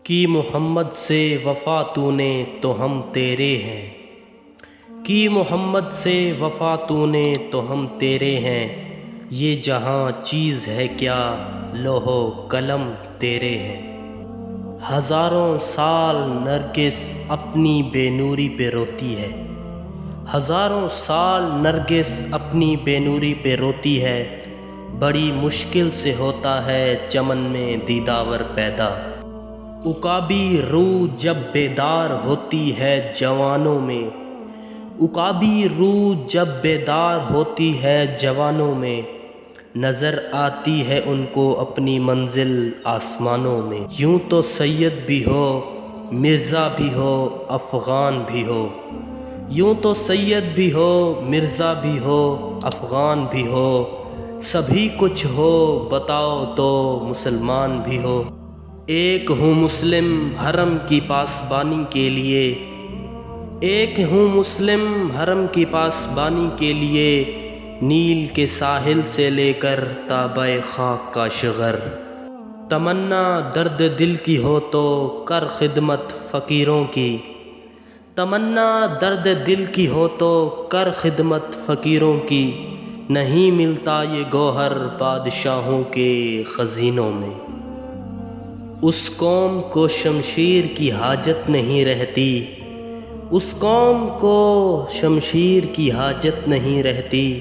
کی محمد سے وفا تو نے تو ہم تیرے ہیں، کی محمد سے وفا تو نے تو ہم تیرے ہیں، یہ جہاں چیز ہے کیا لوح و قلم تیرے ہیں۔ ہزاروں سال نرگس اپنی بے نوری پہ روتی ہے، ہزاروں سال نرگس اپنی بے نوری پہ روتی ہے، بڑی مشکل سے ہوتا ہے چمن میں دیداور پیدا۔ عقابی روح جب بیدار ہوتی ہے جوانوں میں، عقابی روح جب بیدار ہوتی ہے جوانوں میں، نظر آتی ہے ان کو اپنی منزل آسمانوں میں۔ یوں تو سید بھی ہو مرزا بھی ہو افغان بھی ہو، یوں تو سید بھی ہو مرزا بھی ہو افغان بھی ہو، سبھی کچھ ہو بتاؤ تو مسلمان بھی ہو۔ ایک ہوں مسلم حرم کی پاسبانی کے لیے، ایک ہوں مسلم حرم کی پاسبانی کے لیے، نیل کے ساحل سے لے کر تابہ خاک کا شغر۔ تمنا درد دل کی ہو تو کر خدمت فقیروں کی، تمنا درد دل کی ہو تو کر خدمت فقیروں کی، نہیں ملتا یہ گوہر بادشاہوں کے خزینوں میں۔ اس قوم کو شمشیر کی حاجت نہیں رہتی، اس قوم کو شمشیر کی حاجت نہیں رہتی،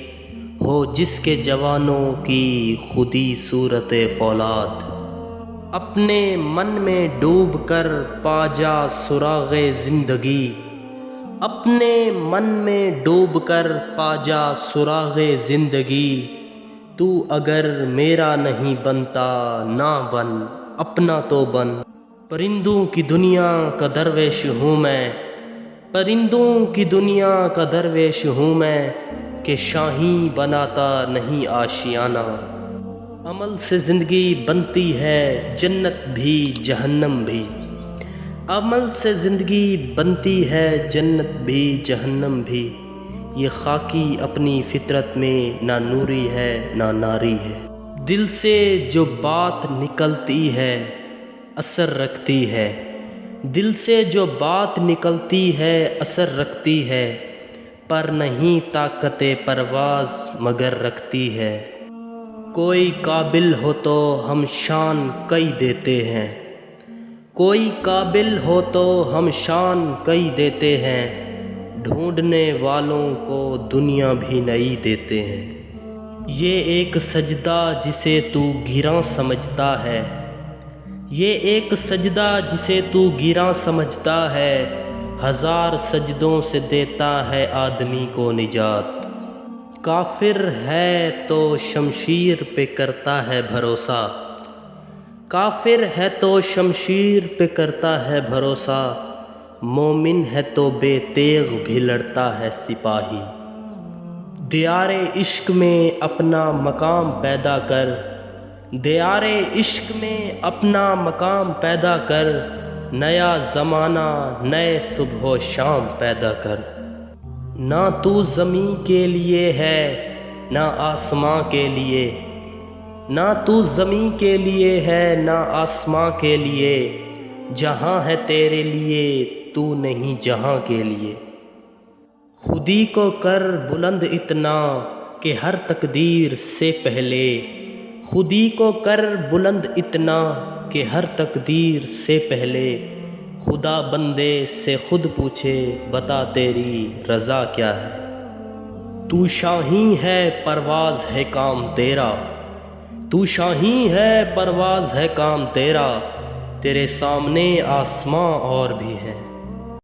ہو جس کے جوانوں کی خودی صورت فولاد۔ اپنے من میں ڈوب کر پا جا سراغ زندگی، اپنے من میں ڈوب کر پا جا سراغ زندگی، تو اگر میرا نہیں بنتا نہ بن اپنا تو بن۔ پرندوں کی دنیا کا درویش ہوں میں، پرندوں کی دنیا کا درویش ہوں میں، کہ شاہیں بناتا نہیں آشیانہ۔ عمل سے زندگی بنتی ہے جنت بھی جہنم بھی، عمل سے زندگی بنتی ہے جنت بھی جہنم بھی، یہ خاکی اپنی فطرت میں نہ نوری ہے نہ ناری ہے۔ دل سے جو بات نکلتی ہے اثر رکھتی ہے، دل سے جو بات نکلتی ہے اثر رکھتی ہے، پر نہیں طاقت پرواز مگر رکھتی ہے۔ کوئی قابل ہو تو ہم شان کئی دیتے ہیں، کوئی قابل ہو تو ہم شان کئی دیتے ہیں، ڈھونڈنے والوں کو دنیا بھی نئی دیتے ہیں۔ یہ ایک سجدہ جسے تو گراں سمجھتا ہے، یہ ایک سجدہ جسے تو گراں سمجھتا ہے، ہزار سجدوں سے دیتا ہے آدمی کو نجات۔ کافر ہے تو شمشیر پہ کرتا ہے بھروسہ، کافر ہے تو شمشیر پہ کرتا ہے بھروسہ، مومن ہے تو بے تیغ بھی لڑتا ہے سپاہی۔ دیار عشق میں اپنا مقام پیدا کر، دیار عشق میں اپنا مقام پیدا کر، نیا زمانہ نئے صبح و شام پیدا کر۔ نہ تو زمیں کے لیے ہے نہ آسماں کے لیے، نہ تو زمیں کے لیے ہے نہ آسماں کے لیے، جہاں ہے تیرے لیے تو نہیں جہاں کے لیے۔ خودی کو کر بلند اتنا کہ ہر تقدیر سے پہلے، خودی کو کر بلند اتنا کہ ہر تقدیر سے پہلے، خدا بندے سے خود پوچھے بتا تیری رضا کیا ہے۔ تو شاہیں ہے پرواز ہے کام تیرا، تو شاہیں ہے پرواز ہے کام تیرا، تیرے سامنے آسماں اور بھی ہیں۔